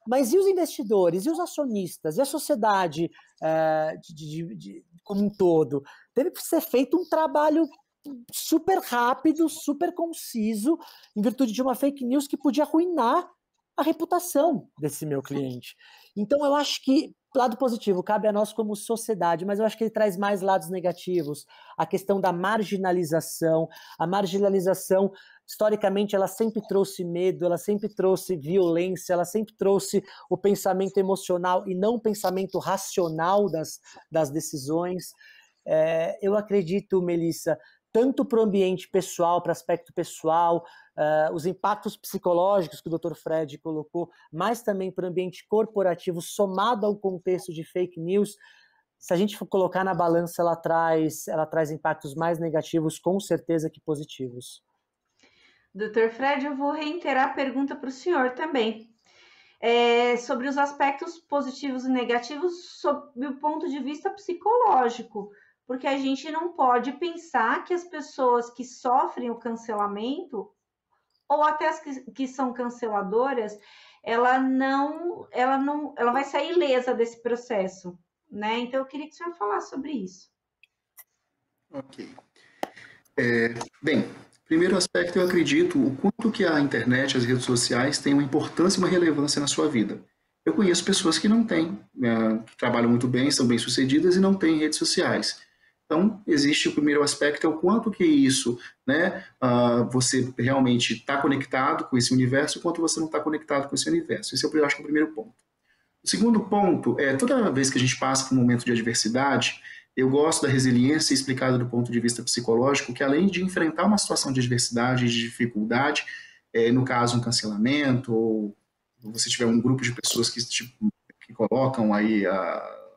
mas e os investidores, e os acionistas, e a sociedade como um todo? Teve que ser feito um trabalho super rápido, super conciso, em virtude de uma fake news que podia arruinar a reputação desse meu cliente. Então, eu acho que, lado positivo, cabe a nós como sociedade, mas eu acho que ele traz mais lados negativos. A questão da marginalização. A marginalização, historicamente, ela sempre trouxe medo, ela sempre trouxe violência, ela sempre trouxe o pensamento emocional e não o pensamento racional das decisões. Eu acredito, Melissa, tanto para o ambiente pessoal, para o aspecto pessoal, os impactos psicológicos que o Dr. Fred colocou, mas também para o ambiente corporativo, somado ao contexto de fake news. Se a gente for colocar na balança, ela traz impactos mais negativos, com certeza, que positivos. Dr. Fred, eu vou reiterar a pergunta para o senhor também. Sobre os aspectos positivos e negativos sob o ponto de vista psicológico, porque a gente não pode pensar que as pessoas que sofrem o cancelamento, ou até as que são canceladoras, ela vai sair ilesa desse processo, né? Então, eu queria que o senhor falasse sobre isso. Ok. Bem, primeiro aspecto, eu acredito o quanto que a internet, as redes sociais têm uma importância e uma relevância na sua vida. Eu conheço pessoas que não têm, que trabalham muito bem, são bem-sucedidas e não têm redes sociais. Então, existe o primeiro aspecto, é o quanto que isso, né, você realmente está conectado com esse universo, o quanto você não está conectado com esse universo. Esse eu acho que é o primeiro ponto. O segundo ponto é, toda vez que a gente passa por um momento de adversidade, eu gosto da resiliência explicada do ponto de vista psicológico, que além de enfrentar uma situação de adversidade, de dificuldade, no caso um cancelamento, ou você tiver um grupo de pessoas que colocam aí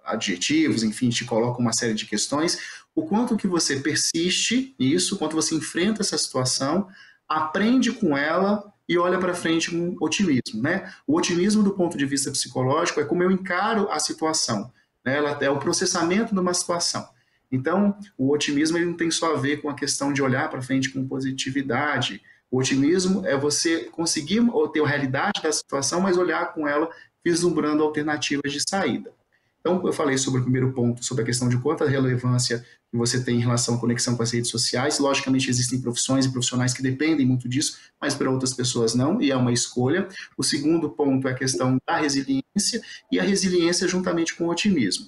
adjetivos, enfim, te colocam uma série de questões, o quanto que você persiste nisso, o quanto você enfrenta essa situação, aprende com ela e olha para frente com otimismo, né? O otimismo do ponto de vista psicológico é como eu encaro a situação, né? Ela é o processamento de uma situação. Então, o otimismo ele não tem só a ver com a questão de olhar para frente com positividade. O otimismo é você conseguir ter a realidade da situação, mas olhar com ela vislumbrando alternativas de saída. Então, eu falei sobre o primeiro ponto, sobre a questão de quanta relevância que você tem em relação à conexão com as redes sociais. Logicamente, existem profissões e profissionais que dependem muito disso, mas para outras pessoas não, e é uma escolha. O segundo ponto é a questão da resiliência, e a resiliência juntamente com o otimismo.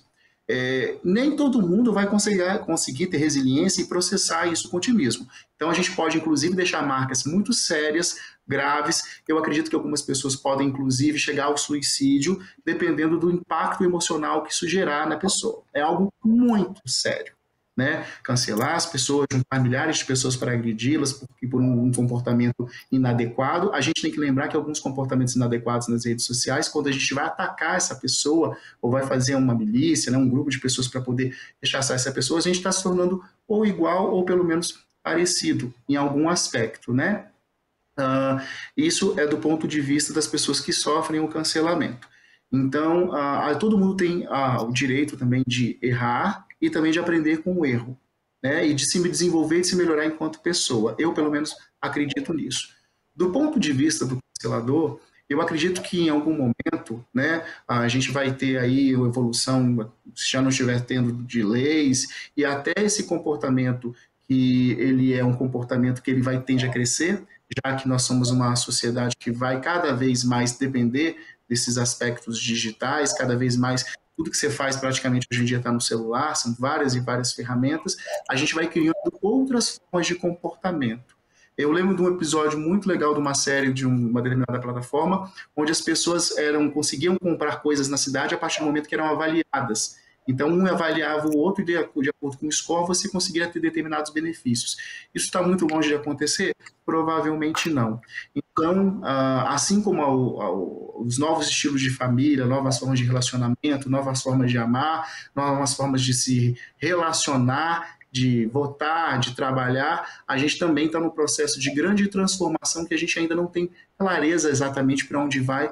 Nem todo mundo vai conseguir ter resiliência e processar isso com otimismo. Então, a gente pode, inclusive, deixar marcas muito sérias, graves. Eu acredito que algumas pessoas podem, inclusive, chegar ao suicídio, dependendo do impacto emocional que isso gerar na pessoa. É algo muito sério, né? Cancelar as pessoas, juntar milhares de pessoas para agredi-las por um comportamento inadequado. A gente tem que lembrar que alguns comportamentos inadequados nas redes sociais, quando a gente vai atacar essa pessoa, ou vai fazer uma milícia, né, um grupo de pessoas para poder rechaçar essa pessoa, a gente está se tornando ou igual ou pelo menos parecido em algum aspecto, né? Isso é do ponto de vista das pessoas que sofrem o cancelamento. Então, todo mundo tem o direito também de errar e também de aprender com o erro, né? E de se desenvolver e de se melhorar enquanto pessoa. Eu, pelo menos, acredito nisso. Do ponto de vista do cancelador, eu acredito que em algum momento, né, a gente vai ter aí uma evolução, se já não estiver tendo, de leis, e até esse comportamento, que ele é um comportamento que ele vai tender a crescer, já que nós somos uma sociedade que vai cada vez mais depender desses aspectos digitais, cada vez mais tudo que você faz praticamente hoje em dia está no celular, são várias e várias ferramentas, a gente vai criando outras formas de comportamento. Eu lembro de um episódio muito legal de uma série de uma determinada plataforma, onde as pessoas conseguiam comprar coisas na cidade a partir do momento que eram avaliadas. Então, um avaliava o outro e, de acordo com o score, você conseguia ter determinados benefícios. Isso está muito longe de acontecer? Provavelmente não. Então, assim como os novos estilos de família, novas formas de relacionamento, novas formas de amar, novas formas de se relacionar, de votar, de trabalhar, a gente também está no processo de grande transformação que a gente ainda não tem clareza exatamente para onde vai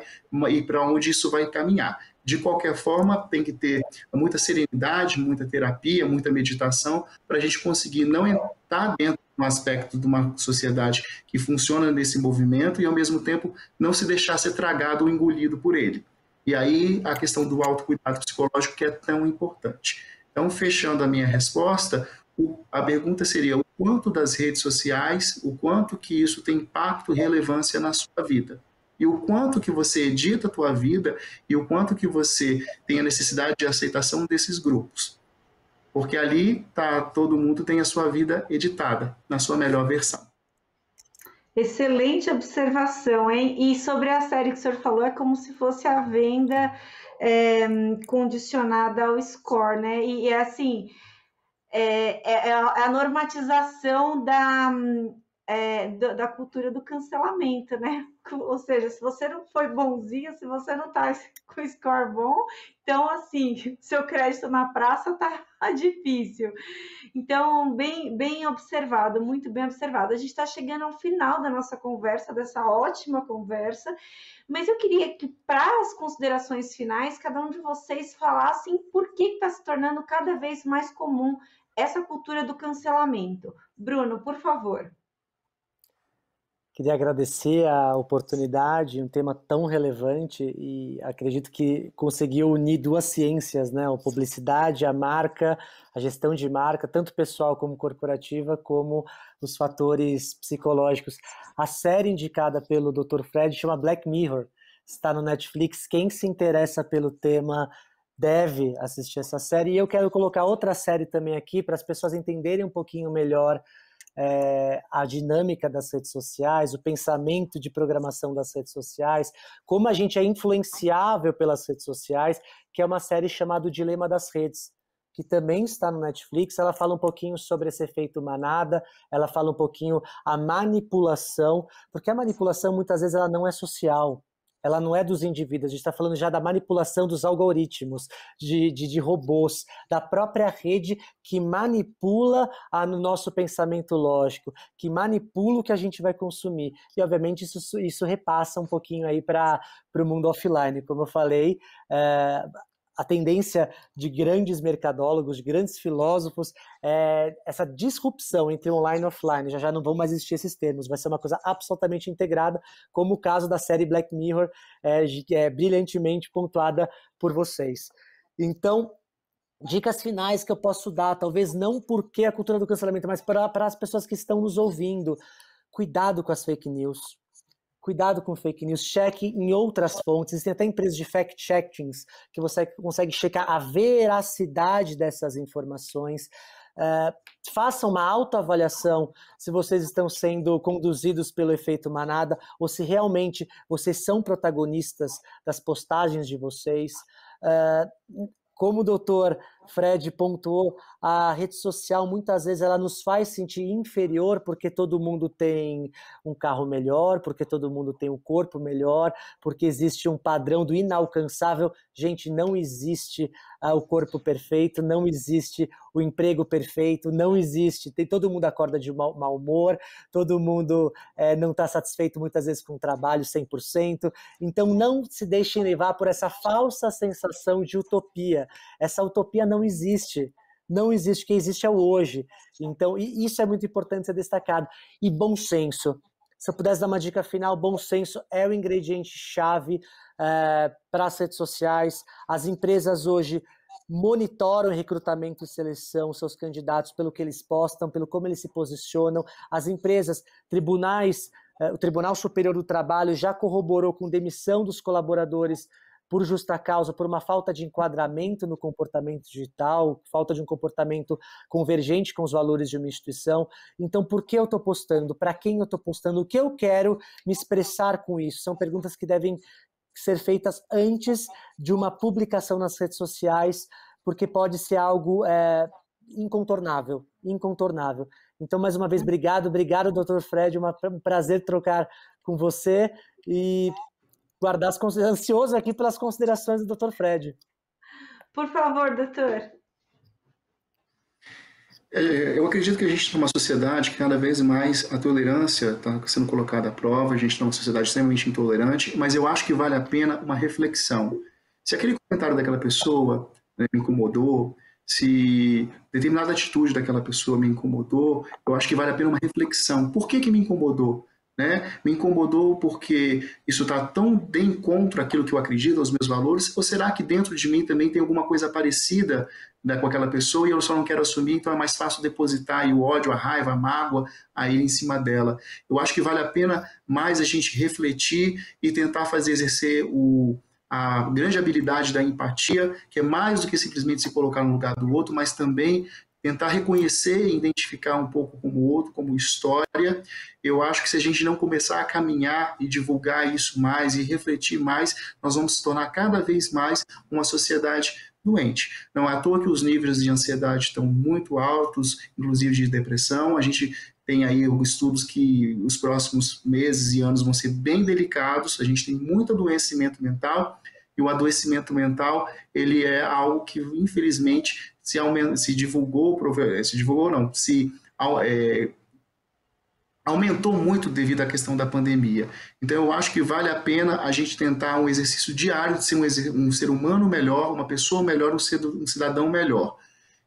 e para onde isso vai caminhar. De qualquer forma, tem que ter muita serenidade, muita terapia, muita meditação, para a gente conseguir não entrar dentro de um aspecto de uma sociedade que funciona nesse movimento e, ao mesmo tempo, não se deixar ser tragado ou engolido por ele. E aí, a questão do autocuidado psicológico que é tão importante. Então, fechando a minha resposta, a pergunta seria o quanto das redes sociais, o quanto que isso tem impacto e relevância na sua vida. E o quanto que você edita a tua vida e o quanto que você tem a necessidade de aceitação desses grupos. Porque ali todo mundo tem a sua vida editada, na sua melhor versão. Excelente observação, hein? E sobre a série que o senhor falou, é como se fosse a venda condicionada ao score, né? E é assim, é a normatização da cultura do cancelamento, né? Ou seja, se você não foi bonzinho, se você não tá com score bom, então, assim, seu crédito na praça tá difícil. Então, bem observado, muito bem observado. A gente está chegando ao final da nossa conversa, dessa ótima conversa, mas eu queria que, para as considerações finais, cada um de vocês falassem por que está se tornando cada vez mais comum essa cultura do cancelamento. Bruno, por favor. Queria agradecer a oportunidade, um tema tão relevante, e acredito que conseguiu unir duas ciências, né? A publicidade, a marca, a gestão de marca, tanto pessoal como corporativa, como os fatores psicológicos. A série indicada pelo Dr. Fred chama Black Mirror, está no Netflix. Quem se interessa pelo tema deve assistir essa série. E eu quero colocar outra série também aqui para as pessoas entenderem um pouquinho melhor a dinâmica das redes sociais, o pensamento de programação das redes sociais, como a gente é influenciável pelas redes sociais, que é uma série chamada O Dilema das Redes, que também está no Netflix. Ela fala um pouquinho sobre esse efeito manada, ela fala um pouquinho a manipulação, porque a manipulação muitas vezes ela não é social, ela não é dos indivíduos, a gente está falando já da manipulação dos algoritmos, de robôs, da própria rede que manipula no nosso pensamento lógico, que manipula o que a gente vai consumir. E, obviamente, isso repassa um pouquinho aí para o mundo offline. Como eu falei, a tendência de grandes mercadólogos, de grandes filósofos, essa disrupção entre online e offline. Já não vão mais existir esses termos, vai ser uma coisa absolutamente integrada, como o caso da série Black Mirror, brilhantemente pontuada por vocês. Então, dicas finais que eu posso dar, talvez não porque a cultura do cancelamento, mas para as pessoas que estão nos ouvindo. Cuidado com as fake news. Cuidado com fake news, cheque em outras fontes. Existem até empresas de fact-checkings que você consegue checar a veracidade dessas informações. Façam uma autoavaliação se vocês estão sendo conduzidos pelo efeito manada ou se realmente vocês são protagonistas das postagens de vocês. Como o Dr. Fred pontuou, a rede social muitas vezes ela nos faz sentir inferior porque todo mundo tem um carro melhor, porque todo mundo tem um corpo melhor, porque existe um padrão do inalcançável. Gente, não existe o corpo perfeito, não existe o emprego perfeito, não existe. Todo mundo acorda de mau humor, todo mundo não está satisfeito muitas vezes com o trabalho 100%. Então não se deixem levar por essa falsa sensação de utopia. Essa utopia não existe. Não existe, o que existe é o hoje. Então, isso é muito importante ser destacado. E bom senso. Se eu pudesse dar uma dica final, bom senso é o ingrediente-chave para as redes sociais. As empresas hoje monitoram recrutamento e seleção, seus candidatos, pelo que eles postam, pelo como eles se posicionam. As empresas, tribunais, o Tribunal Superior do Trabalho já corroborou com demissão dos colaboradores por justa causa, por uma falta de enquadramento no comportamento digital, falta de um comportamento convergente com os valores de uma instituição. Então, por que eu estou postando? Para quem eu estou postando? O que eu quero me expressar com isso? São perguntas que devem ser feitas antes de uma publicação nas redes sociais, porque pode ser algo incontornável. Então, mais uma vez, obrigado, doutor Fred, um prazer trocar com você e ansioso aqui pelas considerações do doutor Fred. Por favor, doutor. Eu acredito que a gente está numa sociedade que cada vez mais a tolerância está sendo colocada à prova, a gente está numa sociedade extremamente intolerante, mas eu acho que vale a pena uma reflexão. Se aquele comentário daquela pessoa, né, me incomodou, se determinada atitude daquela pessoa me incomodou, eu acho que vale a pena uma reflexão. Por que me incomodou? Né? Me incomodou porque isso está tão de encontro àquilo que eu acredito, aos meus valores, ou será que dentro de mim também tem alguma coisa parecida, né, com aquela pessoa e eu só não quero assumir, então é mais fácil depositar aí o ódio, a raiva, a mágoa aí em cima dela. Eu acho que vale a pena mais a gente refletir e tentar exercer a grande habilidade da empatia, que é mais do que simplesmente se colocar no lugar do outro, mas também tentar reconhecer e identificar um pouco como o outro, como história. Eu acho que se a gente não começar a caminhar e divulgar isso mais e refletir mais, nós vamos se tornar cada vez mais uma sociedade doente. Não é à toa que os níveis de ansiedade estão muito altos, inclusive de depressão. A gente tem aí estudos que os próximos meses e anos vão ser bem delicados. A gente tem muito adoecimento mental e o adoecimento mental ele é algo que, infelizmente, aumentou muito devido à questão da pandemia. Então, eu acho que vale a pena a gente tentar um exercício diário de ser um ser humano melhor, uma pessoa melhor, um cidadão melhor.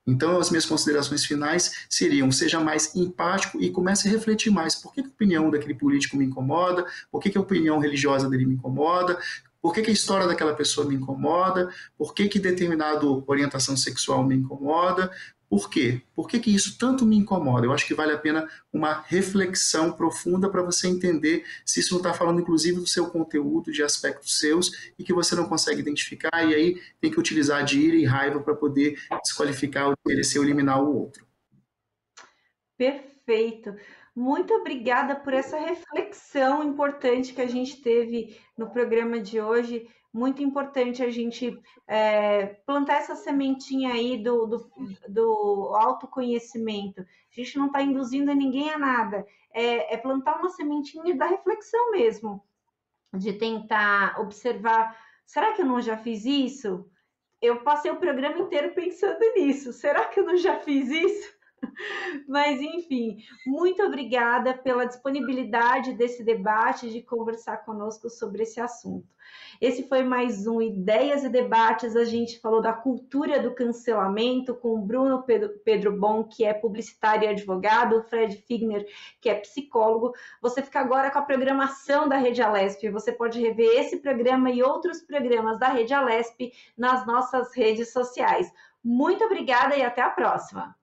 Então, as minhas considerações finais seriam: seja mais empático e comece a refletir mais. Por que a opinião daquele político me incomoda? Por que a opinião religiosa dele me incomoda? Por que a história daquela pessoa me incomoda? Por que determinada orientação sexual me incomoda? Por quê? Por que isso tanto me incomoda? Eu acho que vale a pena uma reflexão profunda para você entender se isso não está falando, inclusive, do seu conteúdo, de aspectos seus, e que você não consegue identificar, e aí tem que utilizar de ira e raiva para poder desqualificar, desmerecer ou eliminar o outro. Perfeito. Muito obrigada por essa reflexão importante que a gente teve no programa de hoje. Muito importante a gente plantar essa sementinha aí do autoconhecimento. A gente não está induzindo ninguém a nada. É plantar uma sementinha da reflexão mesmo, de tentar observar: será que eu não já fiz isso? Eu passei o programa inteiro pensando nisso. Será que eu não já fiz isso? Mas, enfim, muito obrigada pela disponibilidade desse debate, de conversar conosco sobre esse assunto. Esse foi mais um Ideias e Debates. A gente falou da cultura do cancelamento com o Bruno Pedro Bon, que é publicitário e advogado, o Fred Figner, que é psicólogo. Você fica agora com a programação da Rede Alesp. Você pode rever esse programa e outros programas da Rede Alesp nas nossas redes sociais. Muito obrigada e até a próxima!